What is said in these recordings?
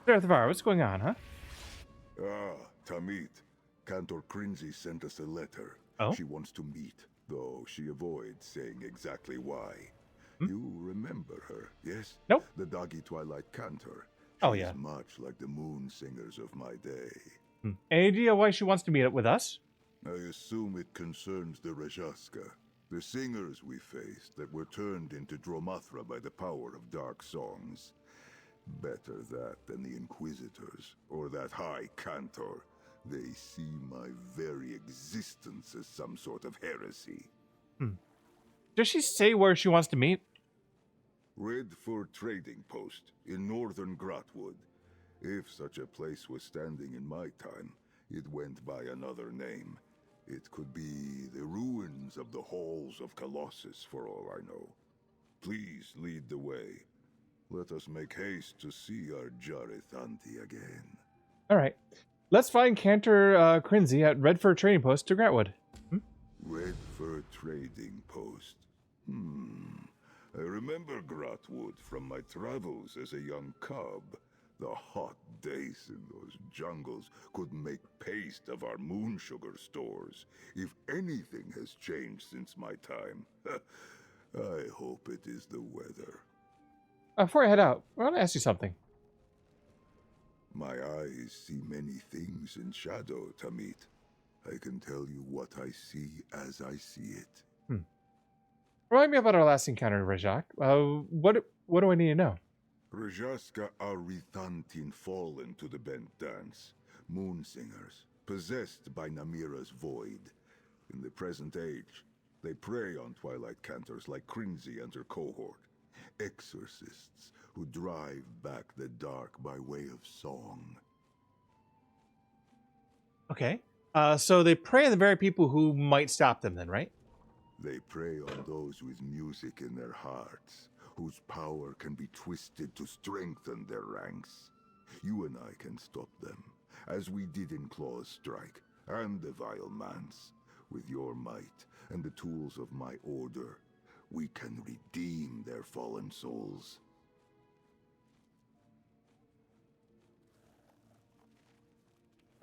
Zerith-var, what's going on, huh? Ah, Tamit. Cantor Crinzy sent us a letter. Oh? She wants to meet, though she avoids saying exactly why. Hmm? You remember her, yes? Nope. The doggy Twilight Cantor. Oh, She's yeah. much like the moon singers of my day. Hmm. Any idea why she wants to meet up with us? I assume it concerns the Rajaska, the singers we faced that were turned into Dromathra by the power of dark songs. Better that than the Inquisitors, or that High Cantor. They see my very existence as some sort of heresy. Hmm. Does she say where she wants to meet? Redford Trading Post in northern Grotwood. If such a place was standing in my time, it went by another name. It could be the ruins of the halls of Colossus, for all I know. Please lead the way. Let us make haste to see our Jareth again. All right. Let's find Cantor Crinzy at Redford Trading Post to Grantwood. Hmm? Redford Trading Post. I remember Grotwood from my travels as a young cub. The hot days in those jungles could make paste of our moon sugar stores. If anything has changed since my time, I hope it is the weather. Before I head out, I want to ask you something. My eyes see many things in shadow, Tamit. I can tell you what I see as I see it. Hmm. Remind me about our last encounter, Rajak. What do I need to know? Rajaska Arithantin fallen to the bent dance. Moon singers, possessed by Namira's void. In the present age, they prey on Twilight Cantors like Crinzy and her cohort. Exorcists who drive back the dark by way of song. Okay. So they prey on the very people who might stop them, then, right? They prey on those with music in their hearts, whose power can be twisted to strengthen their ranks. You and I can stop them, as we did in Claw's Strike, and the Vile Manse. With your might and the tools of my order, we can redeem their fallen souls.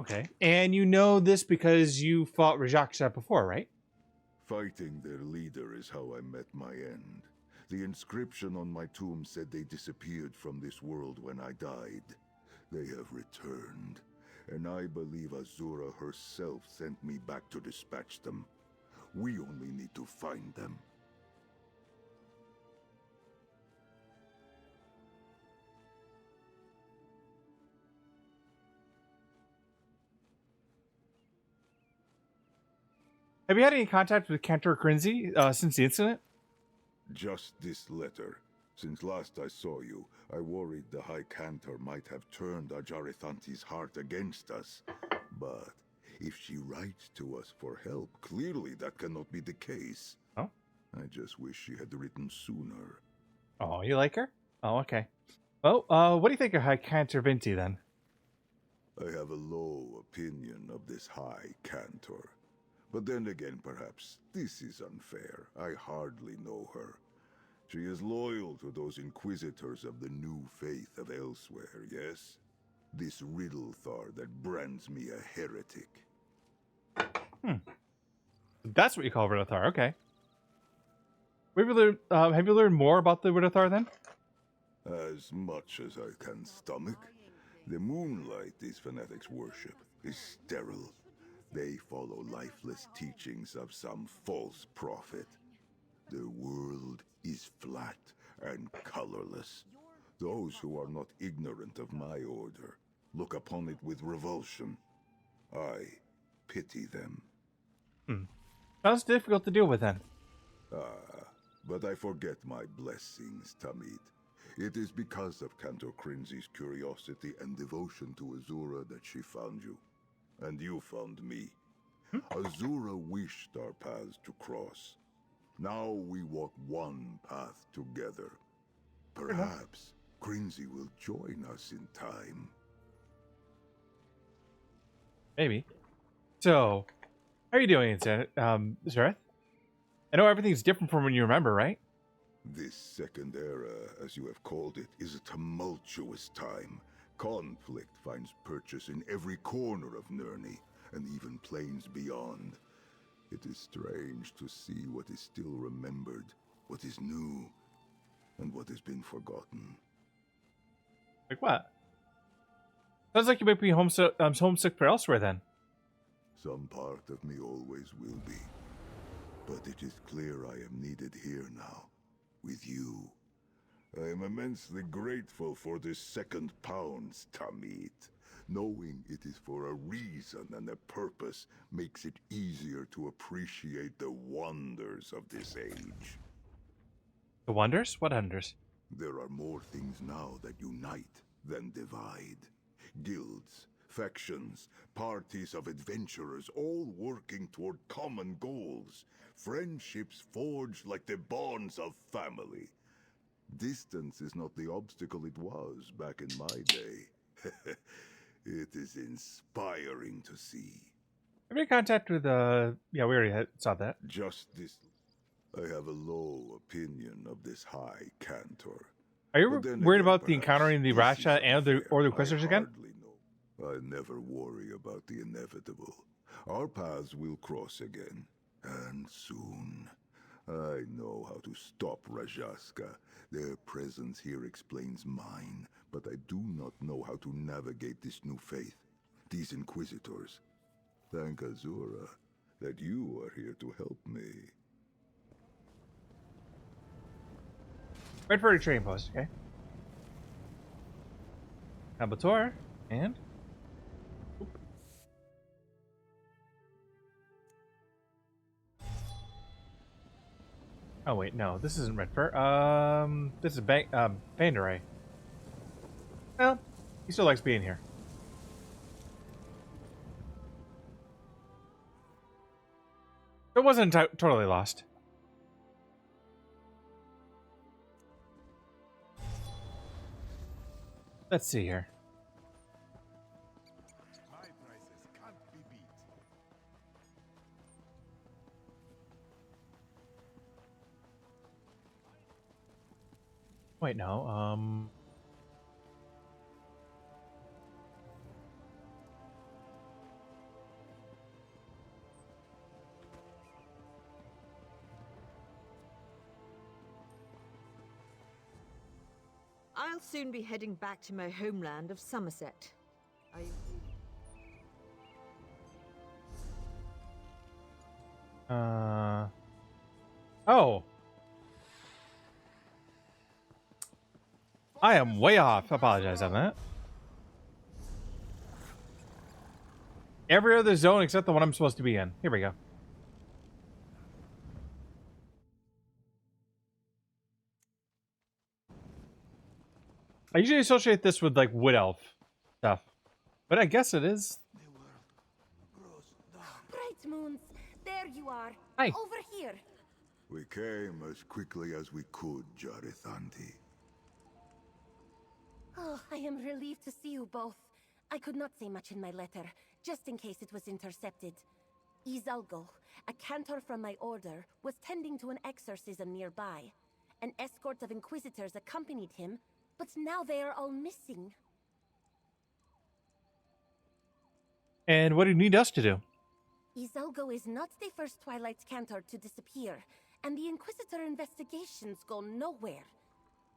Okay. And you know this because you fought Rajak before, right? Fighting their leader is how I met my end. The inscription on my tomb said they disappeared from this world when I died. They have returned, and I believe Azura herself sent me back to dispatch them. We only need to find them. Have you had any contact with Cantor Crinzy since the incident? Just this letter. Since last I saw you, I worried the High Cantor might have turned Ajarithanti's heart against us. But if she writes to us for help, clearly that cannot be the case. Oh. I just wish she had written sooner. Oh, you like her? Oh, okay. Well, what do you think of High Cantor Vinti then? I have a low opinion of this High Cantor. But then again, perhaps this is unfair. I hardly know her. She is loyal to those inquisitors of the new faith of elsewhere, yes? This Riddle-thar that brands me a heretic. Hmm. That's what you call Riddlethar. Okay. Have you learned more about the Riddlethar then? As much as I can stomach. The moonlight these fanatics worship is sterile. They follow lifeless teachings of some false prophet. The world is flat and colorless. Those who are not ignorant of my order look upon it with revulsion. I pity them. Hmm. Sounds difficult to deal with then. But I forget my blessings, Tamid. It is because of Cantor Crinzy's curiosity and devotion to Azura that she found you. And you found me. Hmm? Azura wished our paths to cross. Now we walk one path together. Fair enough. Perhaps Crinzy will join us in time. Maybe. So, how are you doing, Zereth? I know everything's different from when you remember, right? This second era, as you have called it, is a tumultuous time. Conflict finds purchase in every corner of Nirni, and even planes beyond. It is strange to see what is still remembered, what is new, and what has been forgotten. Like what? Sounds like you might be homesick for elsewhere then. Some part of me always will be. But it is clear I am needed here now, with you. I am immensely grateful for this second pounds, Tamit. Knowing it is for a reason and a purpose makes it easier to appreciate the wonders of this age. The wonders? What wonders? There are more things now that unite than divide. Guilds, factions, parties of adventurers, all working toward common goals. Friendships forged like the bonds of family. Distance is not the obstacle it was back in my day. It is inspiring to see. Have you contact with yeah, we already saw that. Just this, I have a low opinion of this High Cantor. Are you But then worried again, about the perhaps encountering the this Rasha is and the unfair. or the Inquisitors again? Hardly know. I never worry about the inevitable. Our paths will cross again, and soon. I know how to stop Rajaska. Their presence here explains mine, but I do not know how to navigate this new faith, these Inquisitors. Thank Azura that you are here to help me. Right for a trading post, okay? Saboteur, and... Oop. Oh wait, no, this isn't Red Fur. This is Banderay. Well, he still likes being here. It wasn't totally lost. Let's see here. My prices can't be beat. Wait, no. I'll soon be heading back to my homeland of Somerset. Oh. I am way off. I apologize on that. Every other zone except the one I'm supposed to be in. Here we go. I usually associate this with like wood elf stuff, but I guess it is. Bright moons, there you are. Hi. Over here. We came as quickly as we could, Zerith-var. Oh, I am relieved to see you both. I could not say much in my letter, just in case it was intercepted. Izalgo, a cantor from my order, was tending to an exorcism nearby. An escort of Inquisitors accompanied him, but now they are all missing. And what do you need us to do? Izalgo is not the first Twilight cantor to disappear, and the Inquisitor investigations go nowhere.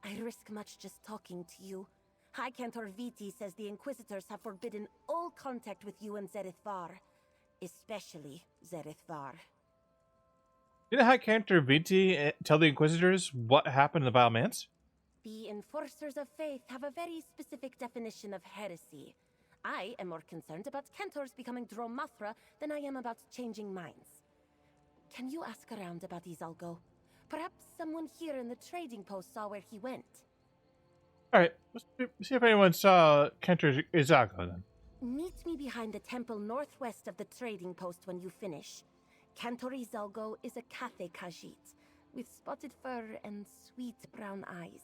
I risk much just talking to you. High Cantor Viti says the Inquisitors have forbidden all contact with you and Zerith-var. Especially Zerith-var. Did High Cantor Vinti tell the Inquisitors what happened to the Biomance? The Enforcers of Faith have a very specific definition of heresy. I am more concerned about Cantors becoming Dromathra than I am about changing minds. Can you ask around about Izalgo? Perhaps someone here in the trading post saw where he went. Alright, let's see if anyone saw Cantor Izalgo then. Meet me behind the temple northwest of the trading post when you finish. Cantor Izalgo is a Cathay Khajiit, with spotted fur and sweet brown eyes.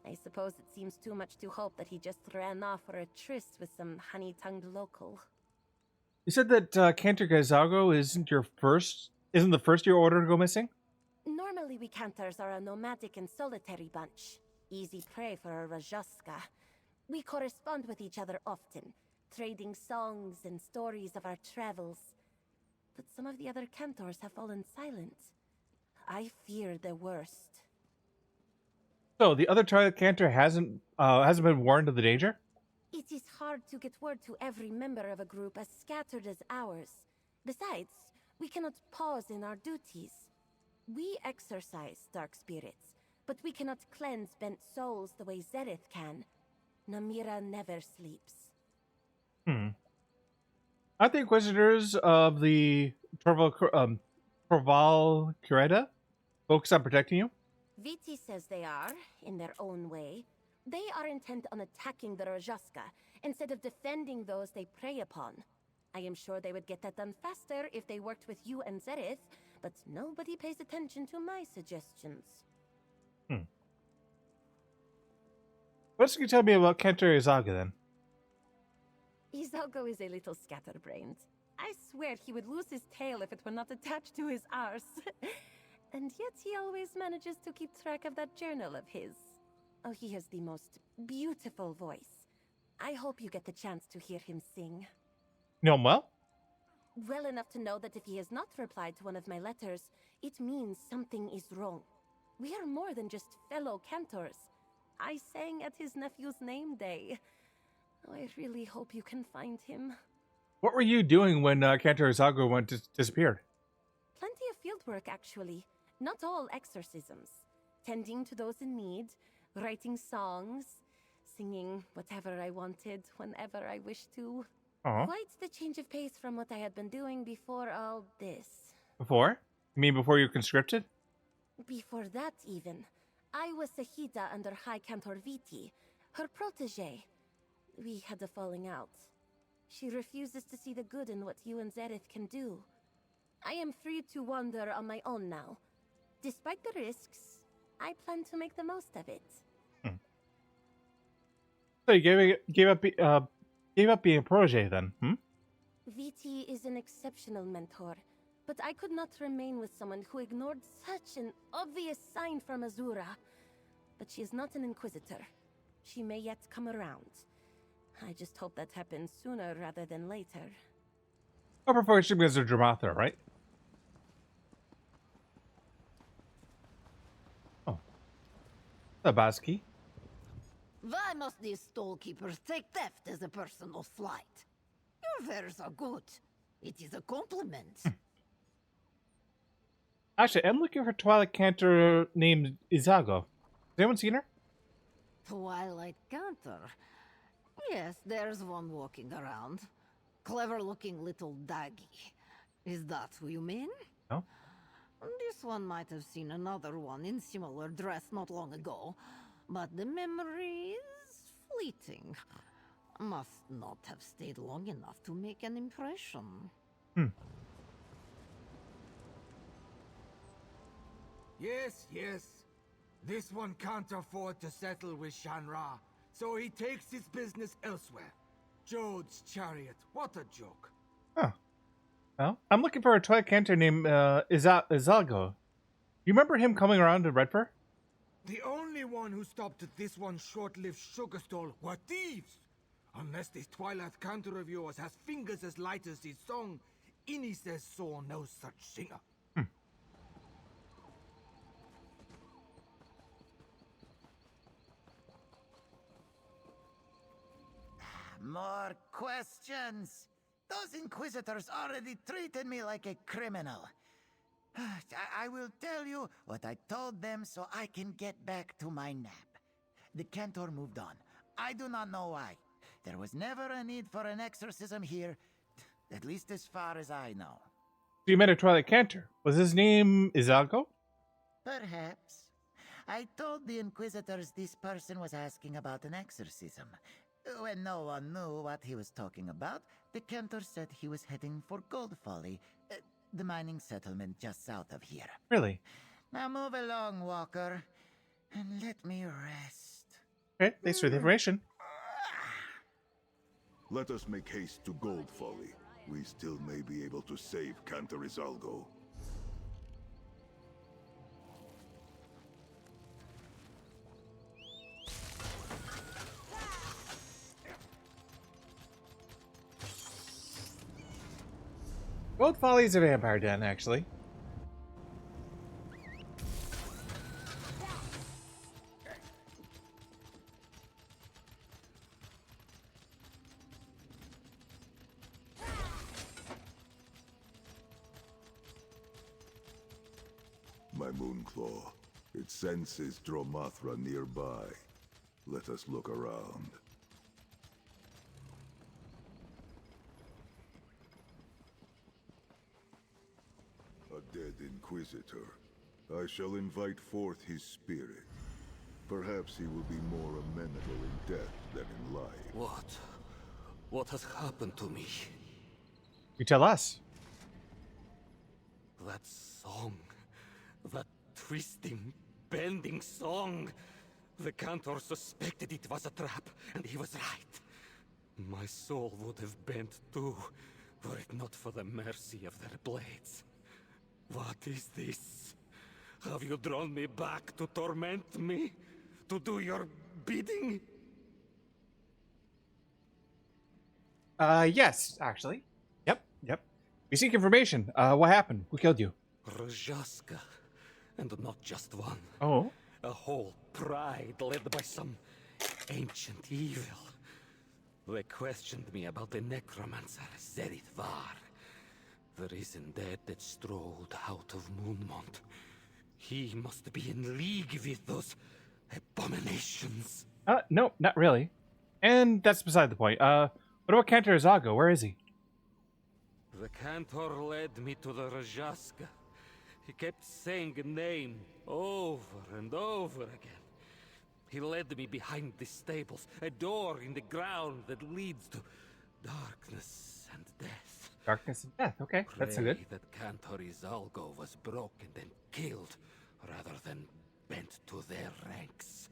I suppose it seems too much to hope that he just ran off for a tryst with some honey-tongued local. You said that Cantor Izalgo isn't the first your order to go missing? Normally we Cantors are a nomadic and solitary bunch. Easy prey for a Rajaska. We correspond with each other often, trading songs and stories of our travels. But some of the other cantors have fallen silent. I fear the worst. So the other Twilight Cantor hasn't been warned of the danger? It is hard to get word to every member of a group as scattered as ours. Besides, we cannot pause in our duties. We exorcise dark spirits, but we cannot cleanse bent souls the way Zerith can. Namira never sleeps. Aren't the Inquisitors of the Torval Cureta focused on protecting you? Viti says they are, in their own way. They are intent on attacking the Rajaska, instead of defending those they prey upon. I am sure they would get that done faster if they worked with you and Zerith, but nobody pays attention to my suggestions. What else can you tell me about Cantor Izaga, then? Izago is a little scatterbrained. I swear he would lose his tail if it were not attached to his arse. And yet he always manages to keep track of that journal of his. Oh, he has the most beautiful voice. I hope you get the chance to hear him sing. You know him well? Well enough to know that if he has not replied to one of my letters, it means something is wrong. We are more than just fellow cantors. I sang at his nephew's name day. Oh, I really hope you can find him. What were you doing when Cantor Izaga disappeared? Plenty of field work, actually. Not all exorcisms. Tending to those in need, writing songs, singing whatever I wanted, whenever I wished to. Oh. Quite the change of pace from what I had been doing before all this. Before? You mean before you conscripted? Before that, even. I was Sahita under High Cantor Viti, her protege. We had a falling out. She refuses to see the good in what you and Zerith can do. I am free to wander on my own now. Despite the risks, I plan to make the most of it. So you gave up being a protege then, Viti is an exceptional mentor, but I could not remain with someone who ignored such an obvious sign from Azura. But she is not an Inquisitor. She may yet come around. I just hope that happens sooner rather than later. I prefer it because of Dramatha, right? Oh. The Baski. Why must these storekeepers take theft as a personal slight? Your wares are good. It is a compliment. Actually, I'm looking for Twilight Cantor named Izago. Has anyone seen her? Twilight Cantor. Yes, there's one walking around. Clever-looking little doggy. Is that who you mean? No. This one might have seen another one in similar dress not long ago, but the memory is fleeting. Must not have stayed long enough to make an impression. Yes, yes. This one can't afford to settle with Shanra, so he takes his business elsewhere. Jode's chariot, what a joke. Huh. Well, I'm looking for a Twilight Cantor named Izago. You remember him coming around to Redfur? The only one who stopped at this one short-lived sugar stall were thieves. Unless this Twilight Cantor of yours has fingers as light as his song, Innie says saw no such singer. More questions? Those Inquisitors already treated me like a criminal. I will tell you what I told them so I can get back to my nap. The Cantor moved on. I do not know why. There was never a need for an exorcism here, at least as far as I know. So you met a Twilight Cantor. Was his name Izago? Perhaps. I told the Inquisitors this person was asking about an exorcism. When no one knew what he was talking about, the Cantor said he was heading for Gold Folly, the mining settlement just south of here. Really? Now move along, Walker, and let me rest. Okay, thanks for the information. Let us make haste to Gold Folly. We still may be able to save Cantor Izago. Gold Folly is a vampire den, actually. My Moonclaw. It senses Dromathra nearby. Let us look around. A dead Inquisitor. I shall invite forth his spirit. Perhaps he will be more amenable in death than in life. What? What has happened to me? You tell us. That song. That twisting, bending song. The Cantor suspected it was a trap, and he was right. My soul would have bent too, were it not for the mercy of their blades. What is this? Have you drawn me back to torment me? To do your bidding? Yes, actually. Yep. We seek information. What happened? Who killed you? Rajaska. And not just one. Oh? A whole pride led by some ancient evil. They questioned me about the necromancer Zerith-var. The recent dead that strolled out of Moonmont. He must be in league with those abominations. No, not really. And that's beside the point. What about Cantor Zago? Where is he? The Cantor led me to the Rajaska. He kept saying a name over and over again. He led me behind the stables, a door in the ground that leads to darkness and death. Darkness and death. Okay, that's good. Pray that Cantor Izalgo was broken and killed, rather than bent to their ranks.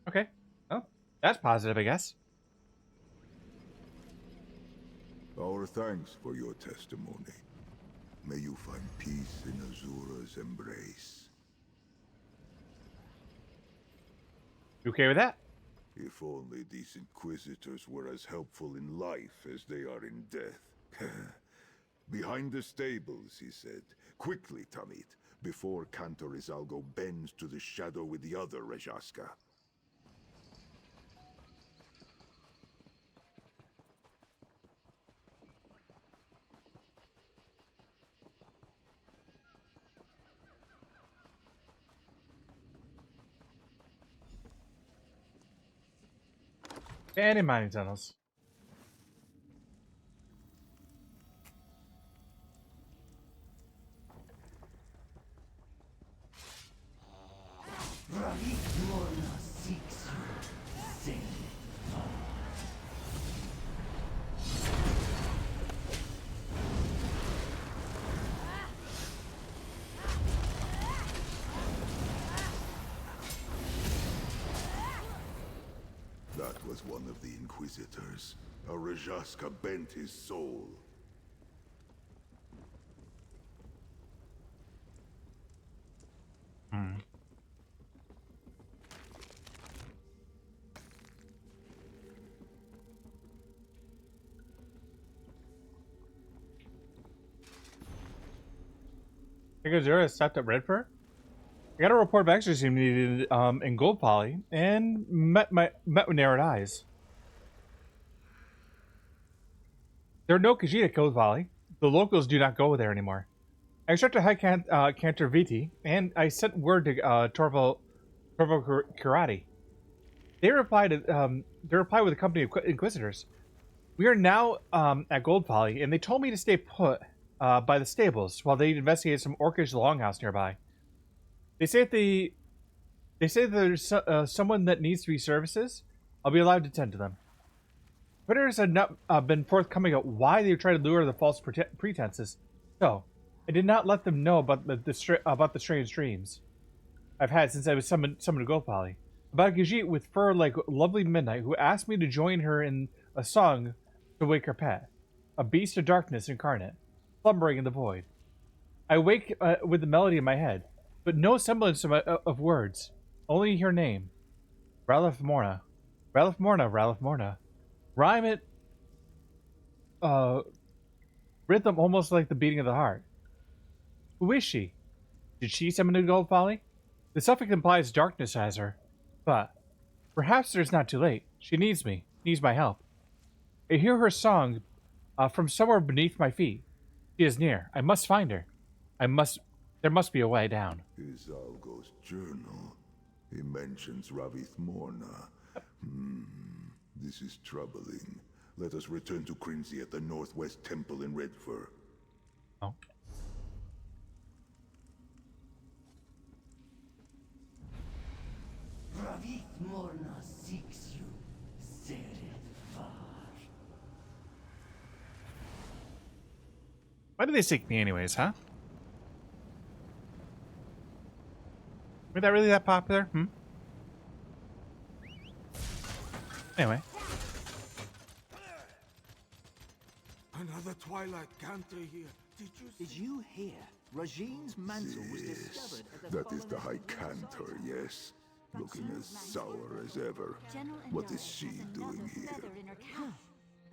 Okay. Oh, that's positive, I guess. Our thanks for your testimony. May you find peace in Azura's embrace. You okay with that? If only these Inquisitors were as helpful in life as they are in death. Behind the stables, he said. Quickly, Tamit, before Cantor Izalgo bends to the shadow with the other Rajaska. And in mining tunnels. That was one of the Inquisitors. A Rajaska bent his soul. Because Zura stopped at Redfur. I got a report of exorcism needed in Gold Poly and met with narrowed eyes. There are no Khajiit at Gold Poly. The locals do not go there anymore. I instructed High Cantor Viti, and I sent word to Torval Karate. They replied with a company of Inquisitors. We are now at Gold Poly, and they told me to stay put by the stables while they investigate some orcish longhouse nearby. They say there's someone that needs to be services. I'll be allowed to tend to them. Critters had not been forthcoming about why they tried to lure the false pretenses, so I did not let them know about the strange dreams I've had since I was summoned to Gold Poly. About a Khajiit with fur like lovely midnight who asked me to join her in a song to wake her pet, a beast of darkness incarnate, slumbering in the void. I wake with the melody in my head, but no semblance of words, only her name, Ralph Morna. Ralph Morna. Rhyme it, Rhythm almost like the beating of the heart. Who is she? Did she summon a gold folly? The suffix implies darkness has her. But perhaps it's not too late. She needs me, needs my help. I hear her song from somewhere beneath my feet. She is near. I must find her. There must be a way down. Is Algo's journal. He mentions Ravith Morna. This is troubling. Let us return to Crinzy at the Northwest Temple in Redfur. Oh. Ravith Morna seeks you, Zerith-var. Why do they seek me anyways, huh? Were that really that popular? Anyway. Another Twilight Cantor here. Did you hear? Regine's mantle was discovered at the That is the High Cantor, yes. Looking as sour as ever. What is she doing here?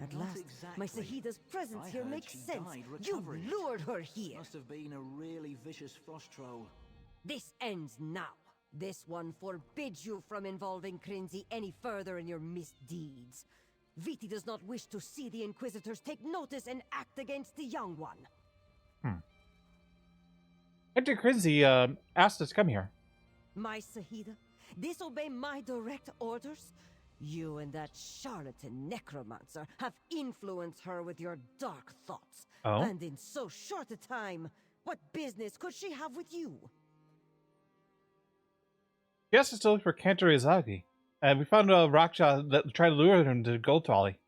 At last, my Sahida's presence here makes sense. You lured her here. Must have been a really vicious frost troll. This ends now. This one forbids you from involving Crinzy any further in your misdeeds. Viti does not wish to see the Inquisitors take notice and act against the young one. Enter Crinzy asked us to come here. My Sahida, disobey my direct orders? You and that charlatan necromancer have influenced her with your dark thoughts. Oh? And in so short a time, what business could she have with you? He asked us to look for Cantor Izagi, and we found a Raksha that tried to lure him to Gold Tolly.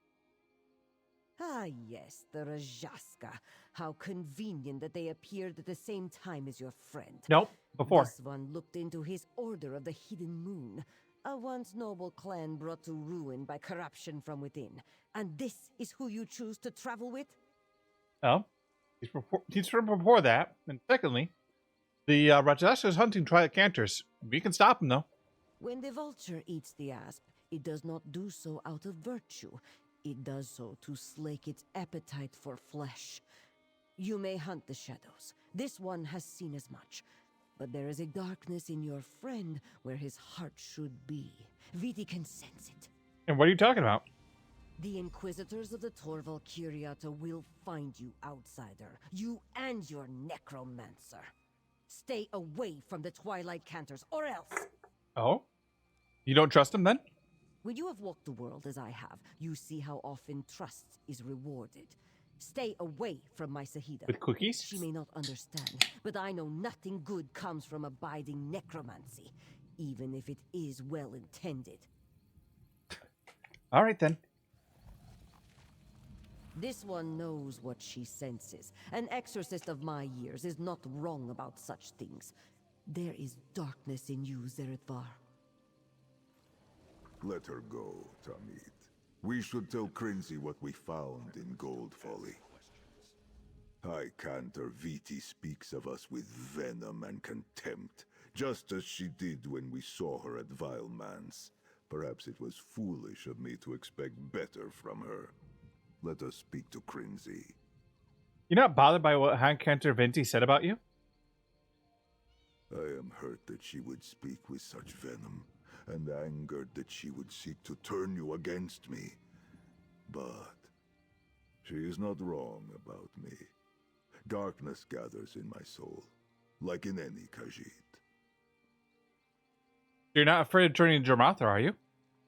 Ah yes, the Rajaska. How convenient that they appeared at the same time as your friend. Nope, before. This one looked into his Order of the Hidden Moon, a once noble clan brought to ruin by corruption from within. And this is who you choose to travel with? Oh, he's from before that. And secondly, the Rajasha is hunting Twilight Cantors. We can stop him, though. When the vulture eats the asp, it does not do so out of virtue. It does so to slake its appetite for flesh. You may hunt the shadows. This one has seen as much. But there is a darkness in your friend where his heart should be. Viti can sense it. And what are you talking about? The Inquisitors of the Torval Curiata will find you, outsider. You and your necromancer. Stay away from the Twilight Cantors, or else! Oh? You don't trust him, then? When you have walked the world as I have, you see how often trust is rewarded. Stay away from my Sahida. With cookies? She may not understand, but I know nothing good comes from abiding necromancy, even if it is well intended. All right, then. This one knows what she senses. An exorcist of my years is not wrong about such things. There is darkness in you, Zerith-var. Let her go, Tamid. We should tell Crinzy what we found in Gold Folly. High Cantor Viti speaks of us with venom and contempt, just as she did when we saw her at Vileman's. Perhaps it was foolish of me to expect better from her. Let us speak to Crinzy. You're not bothered by what High Cantor Venti said about you? I am hurt that she would speak with such venom, and angered that she would seek to turn you against me. But she is not wrong about me. Darkness gathers in my soul, like in any Khajiit. You're not afraid of turning to Jormatha, are you?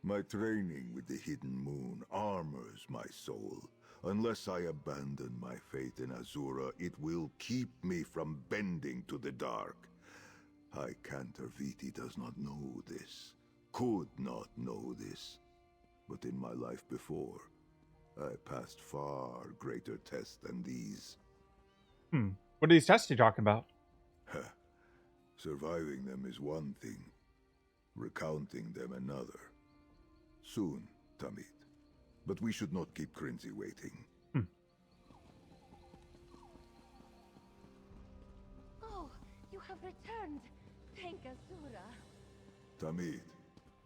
My training with the Hidden Moon armors my soul. Unless I abandon my faith in Azura, it will keep me from bending to the dark. High Cantor Viti does not know this, could not know this. But in my life before, I passed far greater tests than these. What are these tests you're talking about? Surviving them is one thing, recounting them another. Soon, Tamid. But we should not keep Crinzy waiting. Oh, you have returned. Thank Azura. Tamid,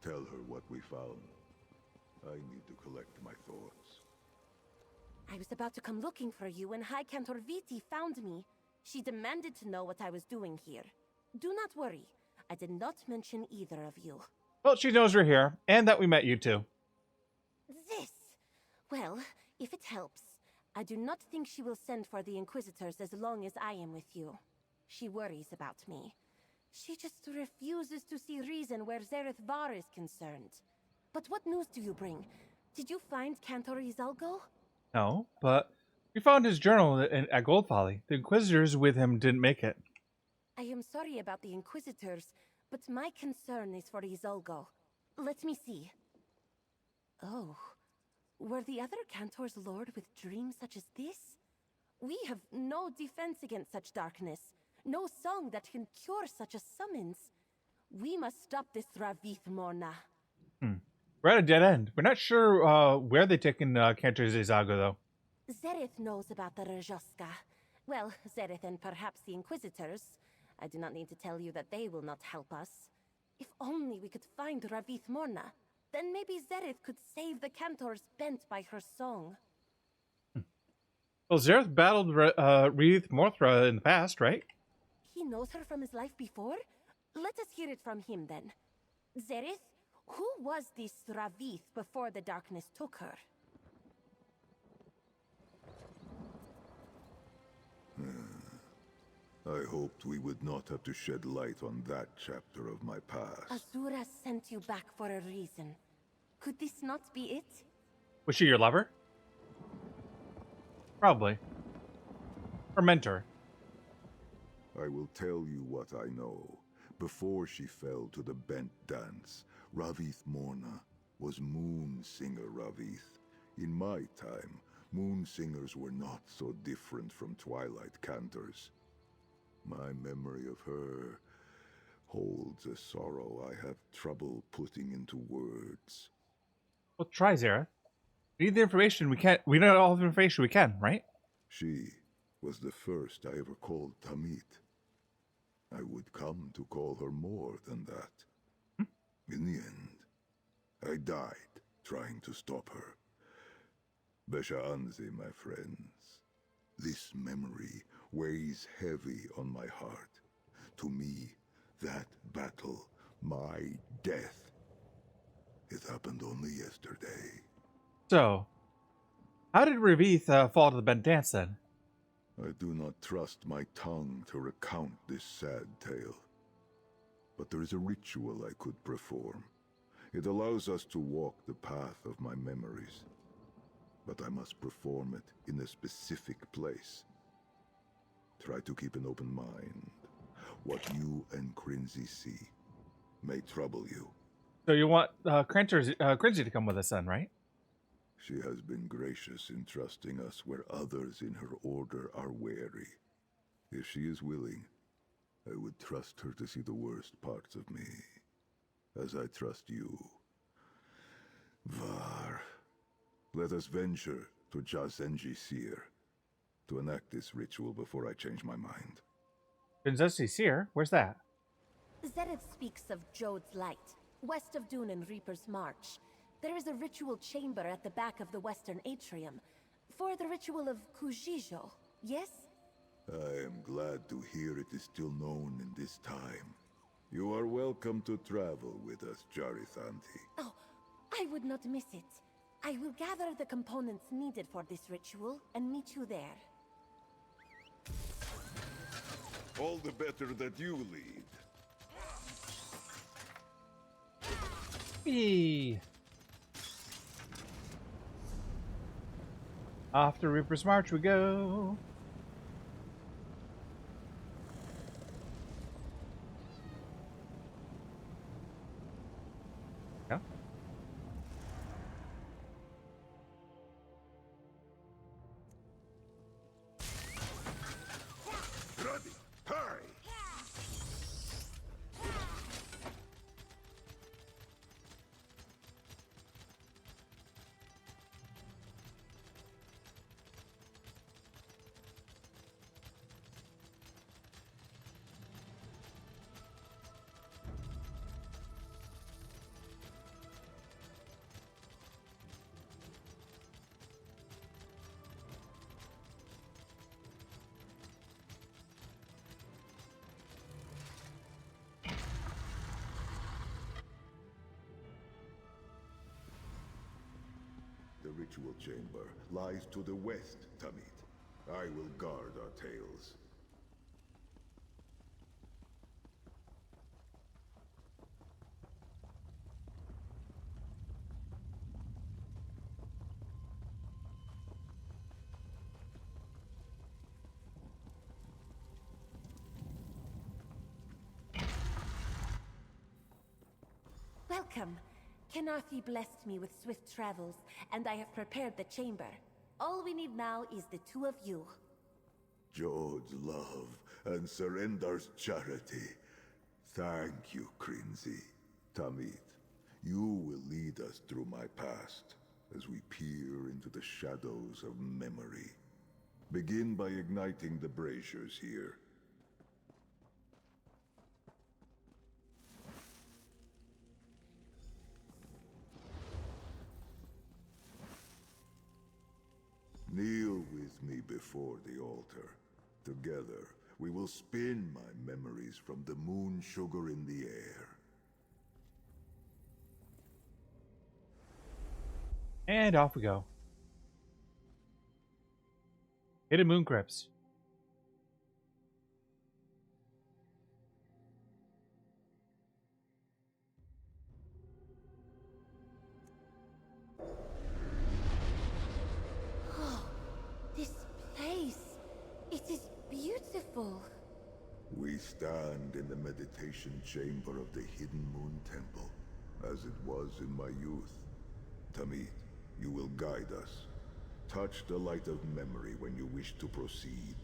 tell her what we found. I need to collect my thoughts. I was about to come looking for you when High Cantor Viti found me. She demanded to know what I was doing here. Do not worry. I did not mention either of you. Well, she knows we're here, and that we met you too. This! Well, if it helps, I do not think she will send for the Inquisitors as long as I am with you. She worries about me. She just refuses to see reason where Zerith-var is concerned. But what news do you bring? Did you find Cantor Izalgo? No, but we found his journal at Gold Folly. The Inquisitors with him didn't make it. I am sorry about the Inquisitors, but my concern is for Izalgo. Let me see. Oh, were the other Cantors lured with dreams such as this? We have no defense against such darkness, no song that can cure such a summons. We must stop this Zerith-var. We're at a dead end. We're not sure where they've taken Cantor Zezago, though. Zerith knows about the Rajoska. Well, Zerith and perhaps the Inquisitors. I do not need to tell you that they will not help us. If only we could find Zerith-var, then maybe Zerith could save the Cantors bent by her song. Well, Zerith battled Reith Morthra in the past, right? He knows her from his life before? Let us hear it from him then. Zerith, who was this Ravith before the darkness took her? I hoped we would not have to shed light on that chapter of my past. Azura sent you back for a reason. Could this not be it? Was she your lover? Probably. Or mentor. I will tell you what I know. Before she fell to the bent dance, Ravith Morna was Moon Singer Ravith. In my time, Moon Singers were not so different from Twilight Cantors. My memory of her holds a sorrow I have trouble putting into words. Well, try, Zera. We need the information we can. We know all the information we can, right? She was the first I ever called Tamit. I would come to call her more than that. In the end, I died trying to stop her. Besha Anzi, my friends. This memory weighs heavy on my heart. To me, that battle, my death, it happened only yesterday. So, how did Ravith fall to the bent dance then? I do not trust my tongue to recount this sad tale. But there is a ritual I could perform. It allows us to walk the path of my memories. But I must perform it in a specific place. Try to keep an open mind. What you and Crinzy see may trouble you. So you want Crinzy to come with us then, right? She has been gracious in trusting us where others in her order are wary. If she is willing, I would trust her to see the worst parts of me, as I trust you. Var, let us venture to Jazenji Seer to enact this ritual before I change my mind. Jazenji Seer? Where's that? Zerith speaks of Jode's Light, west of Dune and Reaper's March. There is a ritual chamber at the back of the western atrium, for the ritual of Kujijo, yes? I am glad to hear it is still known in this time. You are welcome to travel with us, Jarithanti. Oh, I would not miss it. I will gather the components needed for this ritual and meet you there. All the better that you lead. Eee. Off to Reaper's March we go. Yeah. Ready, hurry! ritual chamber lies to the west, Tamit. I will guard our tales. Welcome. Kenathi blessed me with swift travels, and I have prepared the chamber. All we need now is the two of you. Jod's love and Surrender's charity. Thank you, Crinzy. Tamit, you will lead us through my past as we peer into the shadows of memory. Begin by igniting the braziers here. Kneel with me before the altar. Together, we will spin my memories from the moon sugar in the air. And off we go. Hidden moon crypts. This place, it is beautiful. We stand in the meditation chamber of the Hidden Moon Temple, as it was in my youth. Tamit, you will guide us. Touch the light of memory when you wish to proceed.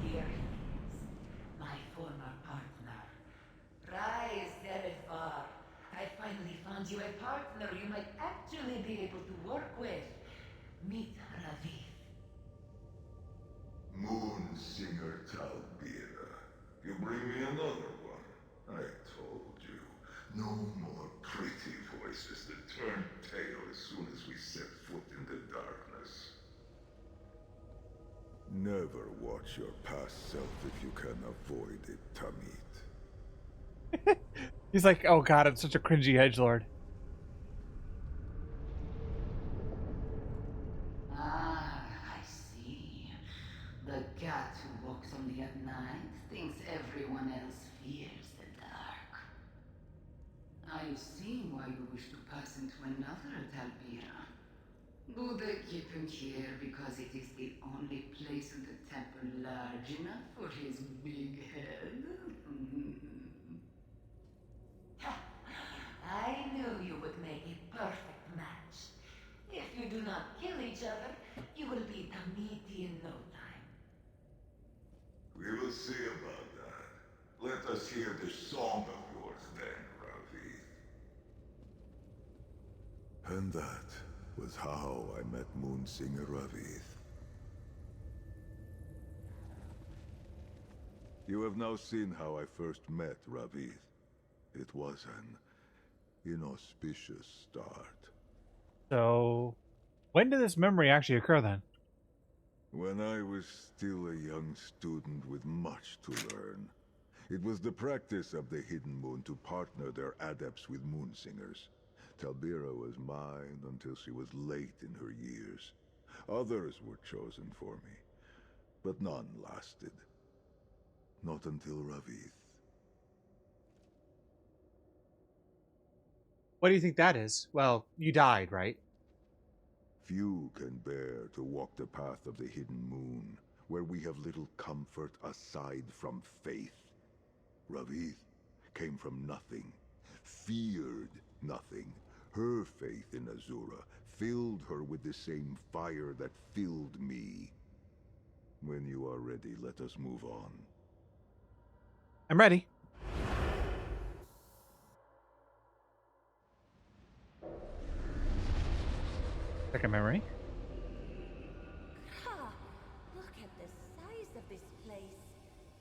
Here he is, my former partner. Rise, Zerith-var. I finally found you a partner you might actually be able to work with. Meet Ravith. Moon Singer Talbira. You bring me another one. I told you. No more pretty voices that turn tail as soon as we set foot in the darkness. Never watch your past self if you can avoid it, Tamit. He's like, oh god, I'm such a cringy edgelord. Ah, I see. The cat who walks only at night thinks everyone else fears the dark. I see why you wish to pass into another Talbira. Do they keep him here because it is the only place in the temple large enough for his big head? I knew you would make a perfect match. If you do not kill each other, you will be Tamiti in no time. We will see about that. Let us hear this song of yours then, Ravith. And that was how I met Moonsinger Ravith. You have now seen how I first met Ravith. It was an inauspicious start. So, when did this memory actually occur then? When I was still a young student with much to learn. It was the practice of the Hidden Moon to partner their adepts with Moonsingers. Talbira was mine until she was late in her years. Others were chosen for me, but none lasted. Not until Ravith. What do you think that is? Well, you died, right? Few can bear to walk the path of the Hidden Moon, where we have little comfort aside from faith. Ravith came from nothing, feared nothing. Her faith in Azura filled her with the same fire that filled me. When you are ready, let us move on. I'm ready. Second memory. Ha! Look at the size of this place.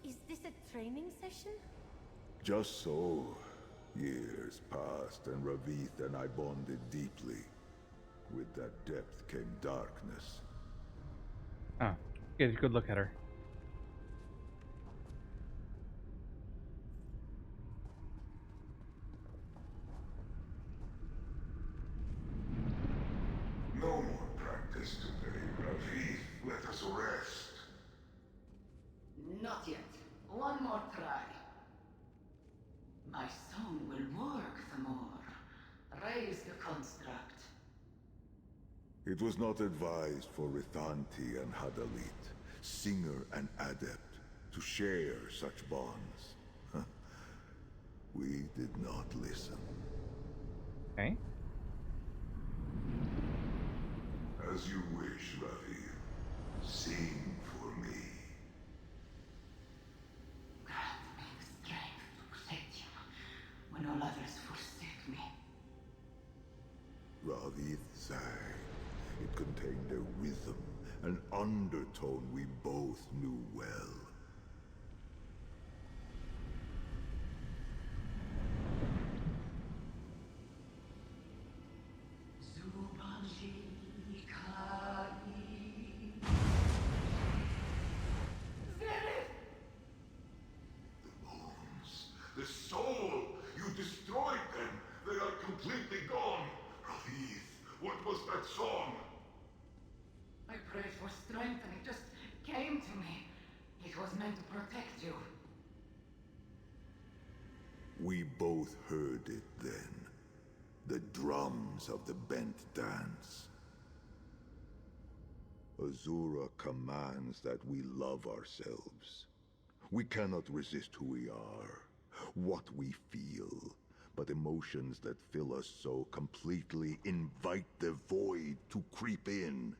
Is this a training session? Just so. Years passed, and Ravith and I bonded deeply. With that depth came darkness. Oh, get a good look at her. my song will work the more. Raise the construct. It was not advised for Rithanti and Hadalit, singer and adept, to share such bonds. Huh. We did not listen. Okay. As you wish, Ravi. Sing for me. Grant me the strength to protect you when all others forsake me. Ravi sang. It contained a rhythm, an undertone we both knew well. The soul! You destroyed them! They are completely gone! Raviv, what was that song? I prayed for strength and it just came to me. It was meant to protect you. We both heard it then. The drums of the bent dance. Azura commands that we love ourselves. We cannot resist who we are, what we feel, but emotions that fill us so completely invite the void to creep in.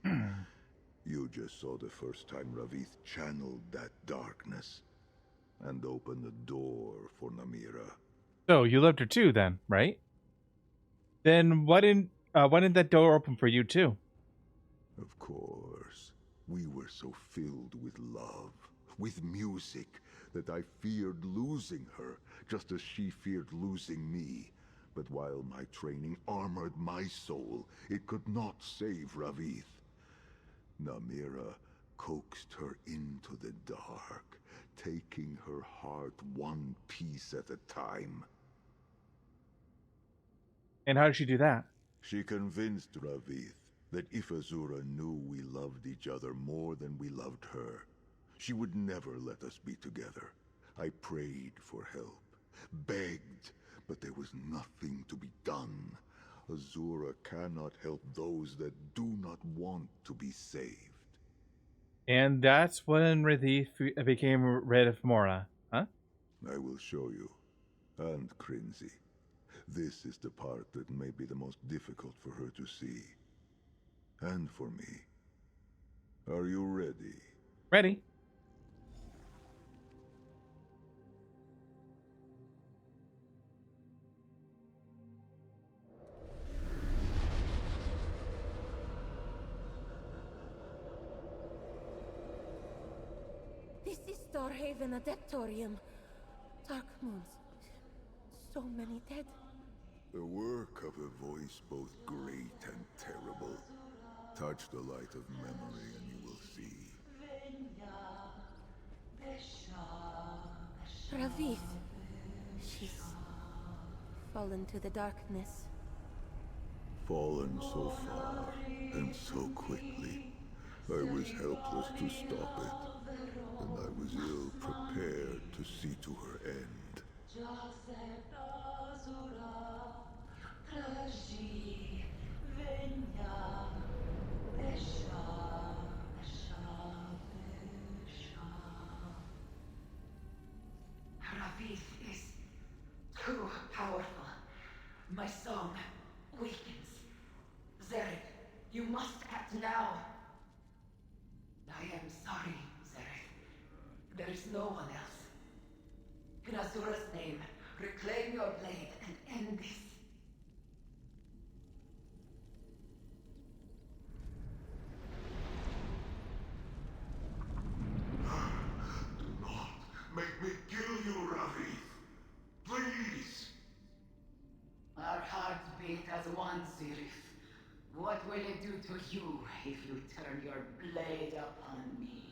You just saw the first time Ravith channeled that darkness and opened the door for Namira. So you loved her too, then, right? Then why didn't that door open for you too? Of course, we were so filled with love, with music, that I feared losing her, just as she feared losing me. But while my training armored my soul, it could not save Ravith. Namira coaxed her into the dark, taking her heart one piece at a time. And how did she do that? She convinced Ravith that if Azura knew we loved each other more than we loved her, she would never let us be together. I prayed for help, begged, but there was nothing to be done. Azura cannot help those that do not want to be saved. And that's when Ridith became Red of Mora, huh? I will show you. And Crinzy. This is the part that may be the most difficult for her to see. And for me. Are you ready? Ready. This is Starhaven Adeptorium. Dark moons. So many dead. The work of a voice both great and terrible. Touch the light of memory and you will see. Ravith. She's fallen to the darkness. Fallen so far and so quickly. I was helpless to stop it. And I was ill prepared to see to her end. Ravith is too powerful. My song weakens. Zerith, you must act now. I am sorry, Zerith. There is no one else. In Azura's name, reclaim your blade and end this. Do not make me kill you, Ravi. Please. Our hearts beat as one, Zerith. What will it do to you if you turn your blade upon me?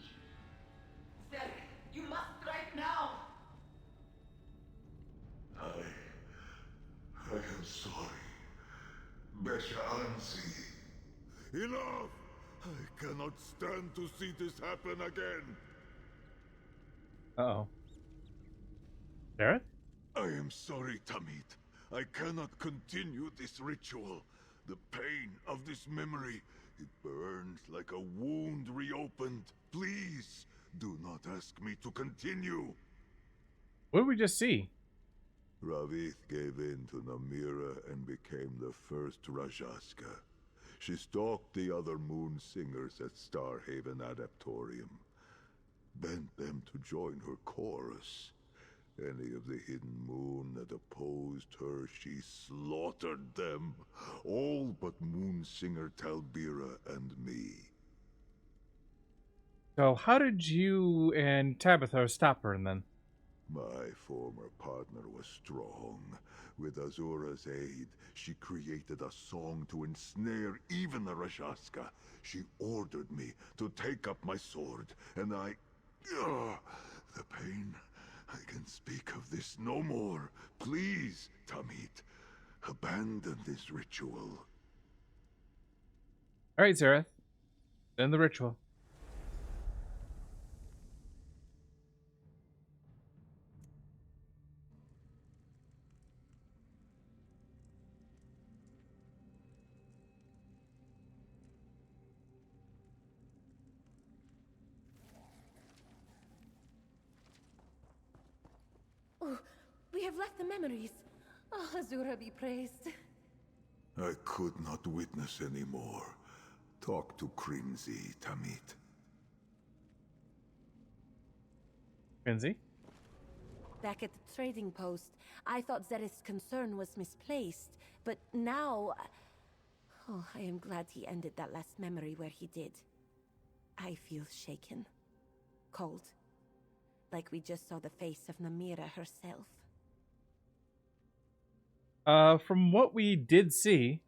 Zerith, you must strike now! I am sorry. Besha Ansi. Enough! I cannot stand to see this happen again. Uh-oh. Zerith? I am sorry, Tamit. I cannot continue this ritual. The pain of this memory, it burns like a wound reopened. Please, do not ask me to continue. What did we just see? Ravith gave in to Namira and became the first Rajaska. She stalked the other moon singers at Starhaven Adaptorium, bent them to join her chorus. Any of the hidden moon that opposed her, she slaughtered them. All but Moonsinger Talbira and me. So how did you and Tabitha stop her then? My former partner was strong. With Azura's aid, she created a song to ensnare even the Rajaska. She ordered me to take up my sword, and the pain. I can speak of this no more. Please, Tamit, abandon this ritual. Alright, Zerith. End the ritual. Oh, we have left the memories. Oh, Azura be praised. I could not witness anymore. Talk to Crimsy, Tamit. Kinsey? Back at the trading post, I thought Zerith's concern was misplaced, but now... Oh, I am glad he ended that last memory where he did. I feel shaken. Cold. Like we just saw the face of Namira herself. From what we did see, do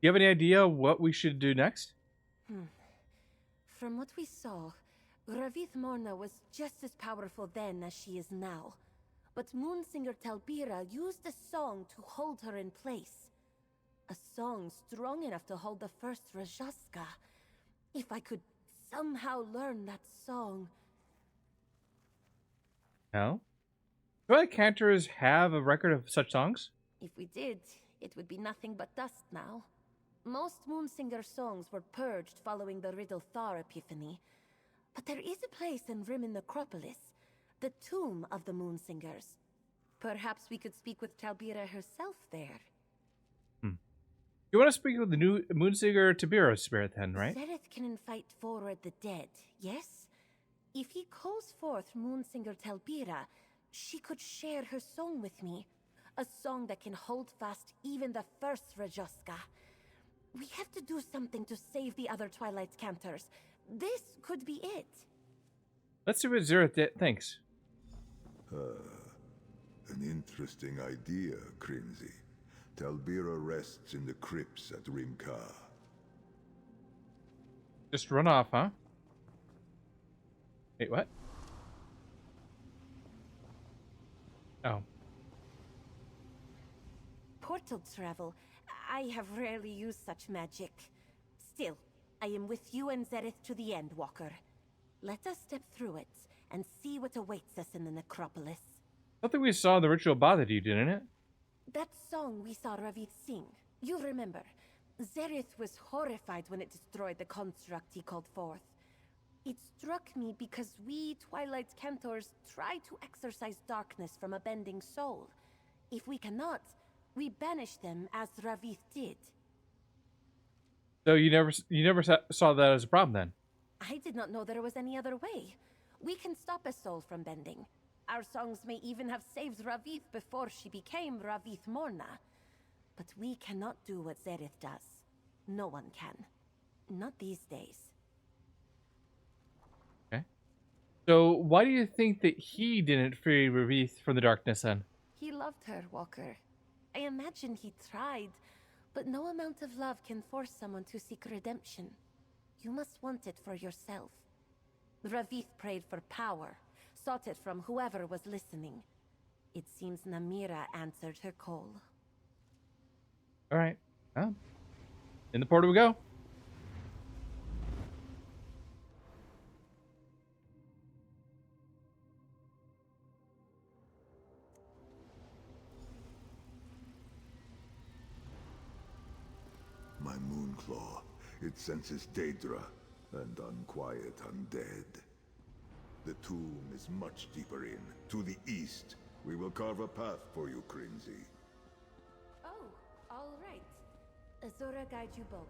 you have any idea what we should do next? From what we saw, Ravith Morna was just as powerful then as she is now. But Moonsinger Talbira used a song to hold her in place. A song strong enough to hold the first Rajaska. If I could somehow learn that song... No? Twilight cantors have a record of such songs? If we did, it would be nothing but dust now. Most Moonsinger songs were purged following the Zerith-var epiphany. But there is a place in Rimmon Necropolis, the tomb of the Moonsingers. Perhaps we could speak with Talbira herself there. You want to speak with the new Moonsinger Talbira spirit then, right? Zerith can invite forward the dead, yes? If he calls forth Moonsinger Talbira, she could share her song with me. A song that can hold fast even the first Rajaska. We have to do something to save the other Twilight cantors. This could be it. Let's see what Zerith thinks. An interesting idea, Crimsy. Talbira rests in the crypts at Rimka. Just run off, huh? Wait, what? Oh. Portal travel. I have rarely used such magic. Still, I am with you and Zerith to the end, Walker. Let us step through it and see what awaits us in the necropolis. Something we saw in the ritual bothered you, didn't it? That song we saw Ravith sing, you remember. Zerith was horrified when it destroyed the construct he called forth. It struck me because we Twilight Cantors try to exorcise darkness from a bending soul. If we cannot, we banish them as Ravith did. So you never saw that as a problem then? I did not know there was any other way. We can stop a soul from bending. Our songs may even have saved Ravith before she became Ravith Morna. But we cannot do what Zerith does. No one can. Not these days. Okay. So why do you think that he didn't free Ravith from the darkness then? He loved her, Walker. I imagine he tried, but no amount of love can force someone to seek redemption. You must want it for yourself. Ravith prayed for power, sought it from whoever was listening. It seems Namira answered her call. All right. Well, in the portal we go. my Moonclaw. It senses Daedra and unquiet undead. The tomb is much deeper in, to the east. We will carve a path for you, Crinzy. Oh, all right. Azura guide you both.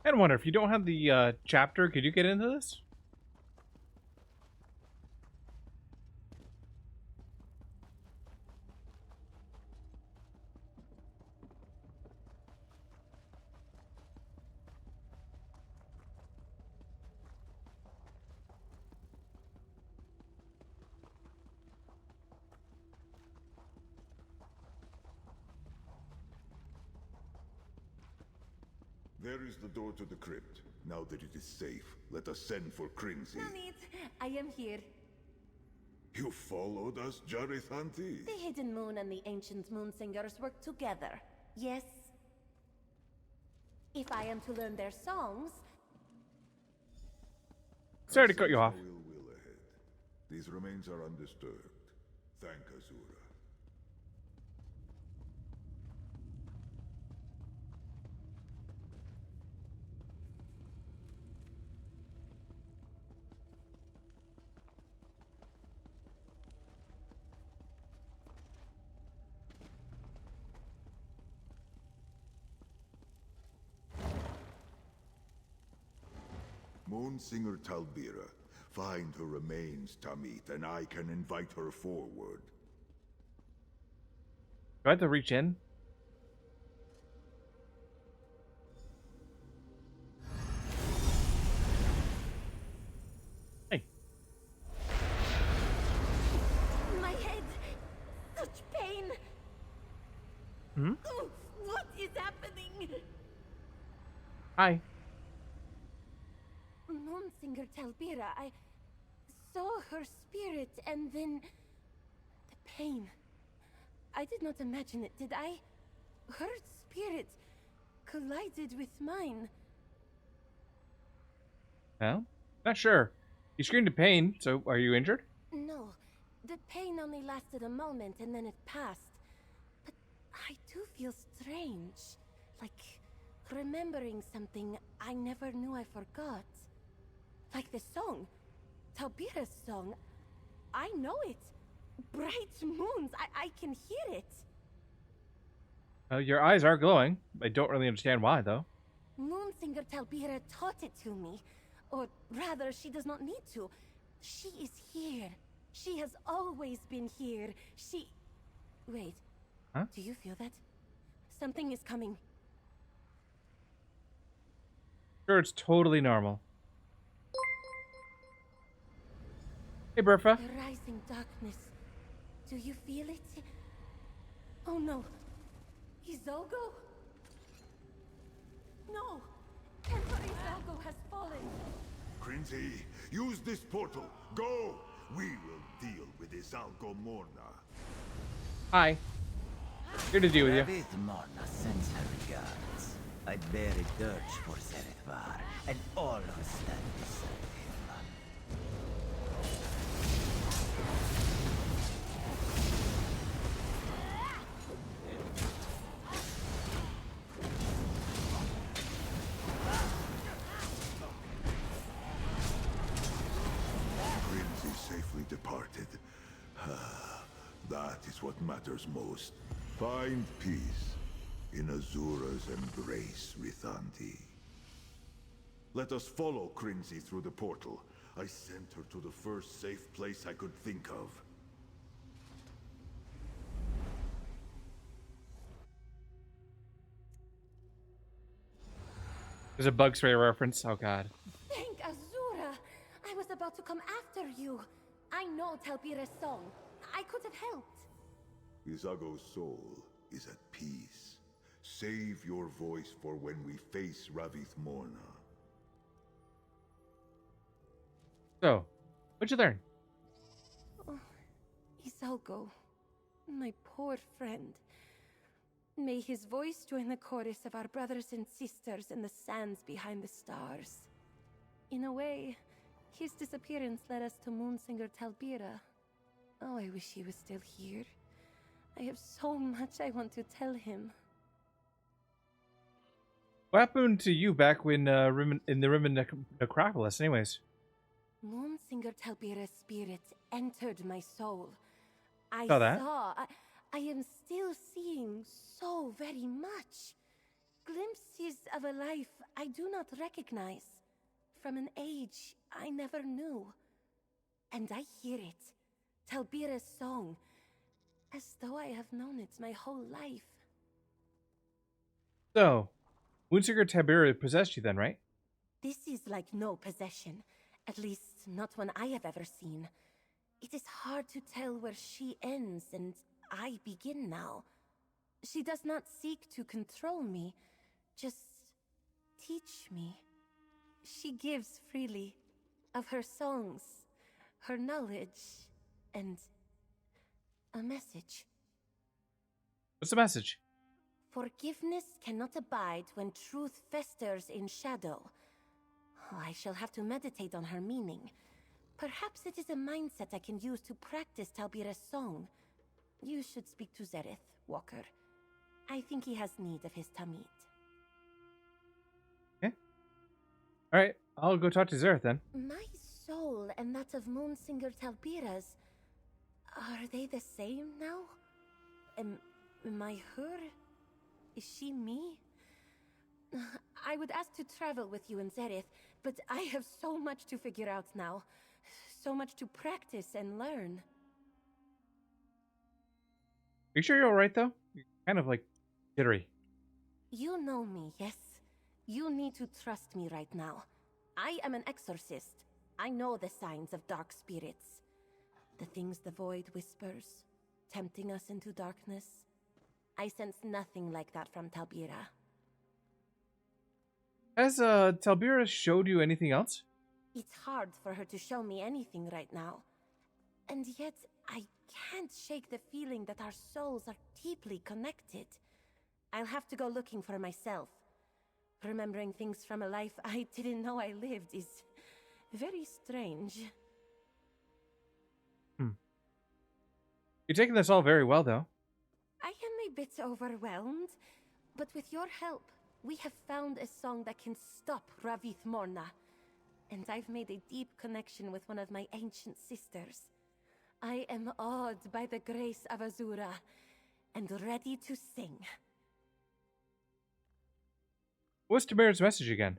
I wonder if you don't have the chapter, could you get into this? There is the door to the crypt. Now that it is safe, let us send for Crinzy. No need. I am here. You followed us, Zerith-var? The Hidden Moon and the Ancient Moon Singers work together, yes? If I am to learn their songs... Sorry to cut you off. Will ahead. These remains are undisturbed. Thank Azura. Moonsinger Talbira. Find her remains, Tamit, and I can invite her forward. Do I have to reach in? Hey. My head! Such pain! Hmm? Oh, what is happening? Hi. Moonsinger Talbira, I saw her spirit and then... the pain. I did not imagine it, did I? Her spirit collided with mine. Well, not sure. You screamed in pain, so are you injured? No, the pain only lasted a moment and then it passed. But I do feel strange. Like remembering something I never knew I forgot. Like the song. Talbira's song. I know it. Bright moons. I can hear it. Your eyes are glowing. I don't really understand why, though. Moonsinger Talbira taught it to me. Or rather, she does not need to. She is here. She has always been here. She... Wait. Huh? Do you feel that? Something is coming. Sure, it's totally normal. Hey, Bertha. The rising darkness. Do you feel it? Oh no. Isolgo? No. Emperor Isolgo has fallen. Crinzy, use this portal. Go! We will deal with Isalgo Morna. Hi. Good to deal with you. Ravith Morna sends her regards. I bear a dirge for Zerith-var and all who stand beside him. Departed. That is what matters most. Find peace in Azura's embrace, Rithanti. Let us follow Crinzy through the portal. I sent her to the first safe place I could think of. There's a Bug Spray reference. Oh, God. Thank Azura! I was about to come after you. I know Talbira's song. I could have helped. Izago's soul is at peace. Save your voice for when we face Ravith Morna. So, what'd you learn? Oh, Isolgo, my poor friend. May his voice join the chorus of our brothers and sisters in the sands behind the stars. In a way, his disappearance led us to Moonsinger Talbira. Oh, I wish he was still here. I have so much I want to tell him. What happened to you back when in the Rimmon Necropolis, anyways? Moonsinger Talbira's spirit entered my soul. I Saw that. I am still seeing so very much. Glimpses of a life I do not recognize. From an age I never knew. And I hear it. Talbira's song. As though I have known it my whole life. So, Moonsinger Talbira possessed you then, right? This is like no possession. At least not one I have ever seen. It is hard to tell where she ends and I begin now. She does not seek to control me, just teach me. She gives freely of her songs, her knowledge, and a message. What's the message? Forgiveness cannot abide when truth festers in shadow. Oh, I shall have to meditate on her meaning. Perhaps it is a mindset I can use to practice Talbira's song. You should speak to Zerith, Walker. I think he has need of his Tamid. Okay. Alright, I'll go talk to Zerith then. My soul and that of Moonsinger Talbira's, are they the same now? Am I her? Is she me? I would ask to travel with you and Zerith, but I have so much to figure out now. So much to practice and learn. Are you sure you're alright though? You're kind of like jittery. You know me, yes? You need to trust me right now. I am an exorcist. I know the signs of dark spirits. The things the void whispers, tempting us into darkness. I sense nothing like that from Talbira. Has Talbira showed you anything else? It's hard for her to show me anything right now. And yet, I can't shake the feeling that our souls are deeply connected. I'll have to go looking for myself. Remembering things from a life I didn't know I lived is very strange. You're taking this all very well, though. I am a bit overwhelmed, but with your help, we have found a song that can stop Ravith-Morna. And I've made a deep connection with one of my ancient sisters. I am awed by the grace of Azura, and ready to sing. What's Talbira's message again?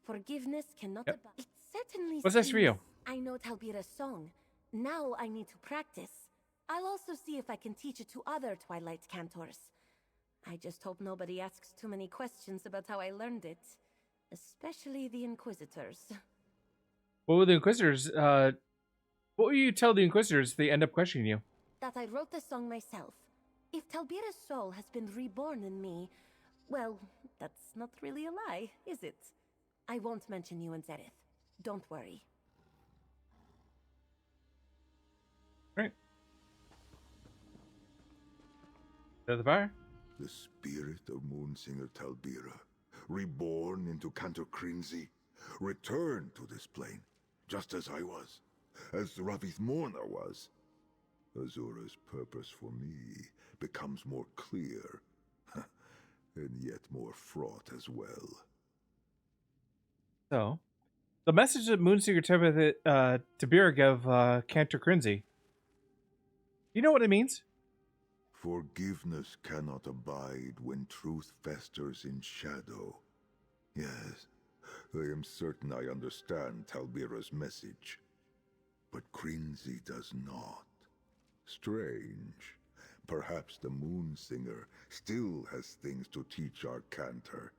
Forgiveness cannot Yep. abide. It certainly What's this for you? I know Talbira's song. Now I need to practice. I'll also see if I can teach it to other Twilight cantors. I just hope nobody asks too many questions about how I learned it. Especially the Inquisitors. What will the Inquisitors, what will you tell the Inquisitors if they end up questioning you? That I wrote the song myself. If Talbira's soul has been reborn in me, well, that's not really a lie, is it? I won't mention you and Zerith. Don't worry. Right. Zerith-var? The spirit of Moonsinger Talbira, reborn into Cantor Crinzy, returned to this plane, just as I was, as Ravith-Morna was. Azura's purpose for me becomes more clear, and yet more fraught as well. So, the message that Moonsinger Talbira gave Cantor Crinzy. You know what it means? Forgiveness cannot abide when truth festers in shadow. Yes, I am certain I understand Talbira's message. But Crinzy does not. Strange. Perhaps the Moonsinger still has things to teach our Cantor.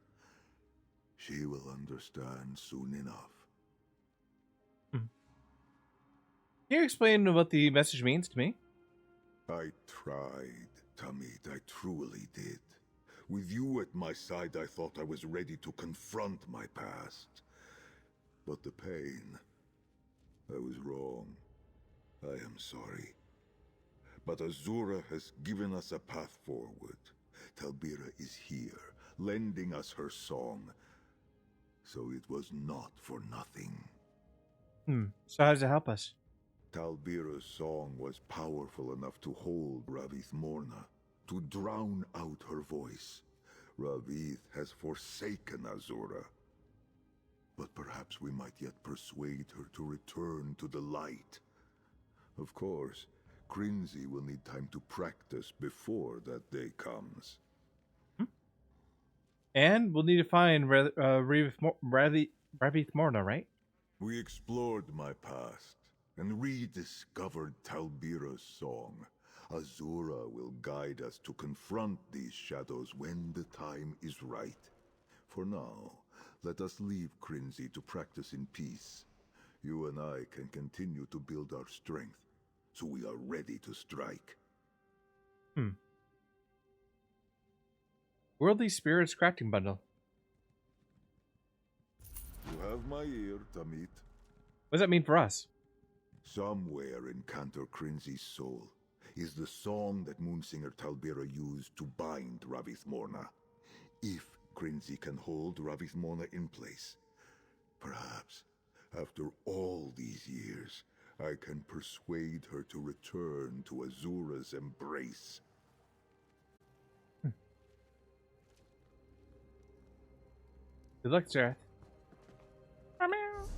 She will understand soon enough. Can you explain what the message means to me? I tried, Tamid, I truly did. With you at my side, I thought I was ready to confront my past. But the pain... I was wrong. I am sorry. But Azura has given us a path forward. Talbira is here, lending us her song. So it was not for nothing. So how does it help us? Talbira's song was powerful enough to hold Ravith Morna, to drown out her voice. Ravith has forsaken Azura. But perhaps we might yet persuade her to return to the light. Of course, Crinzy will need time to practice before that day comes. And we'll need to find Ravith Morna, right? We explored my past and rediscovered Talbira's song. Azura will guide us to confront these shadows when the time is right. For now, let us leave Crinzy to practice in peace. You and I can continue to build our strength, so we are ready to strike. Worldly Spirits crafting bundle. You have my ear, Tamit. What does that mean for us? Somewhere in Cantor Crinzy's soul is the song that Moonsinger Talbira used to bind Ravith Morna. If Crinzy can hold Ravith Morna in place, perhaps, after all these years, I can persuade her to return to Azura's embrace. Good luck, Zerith.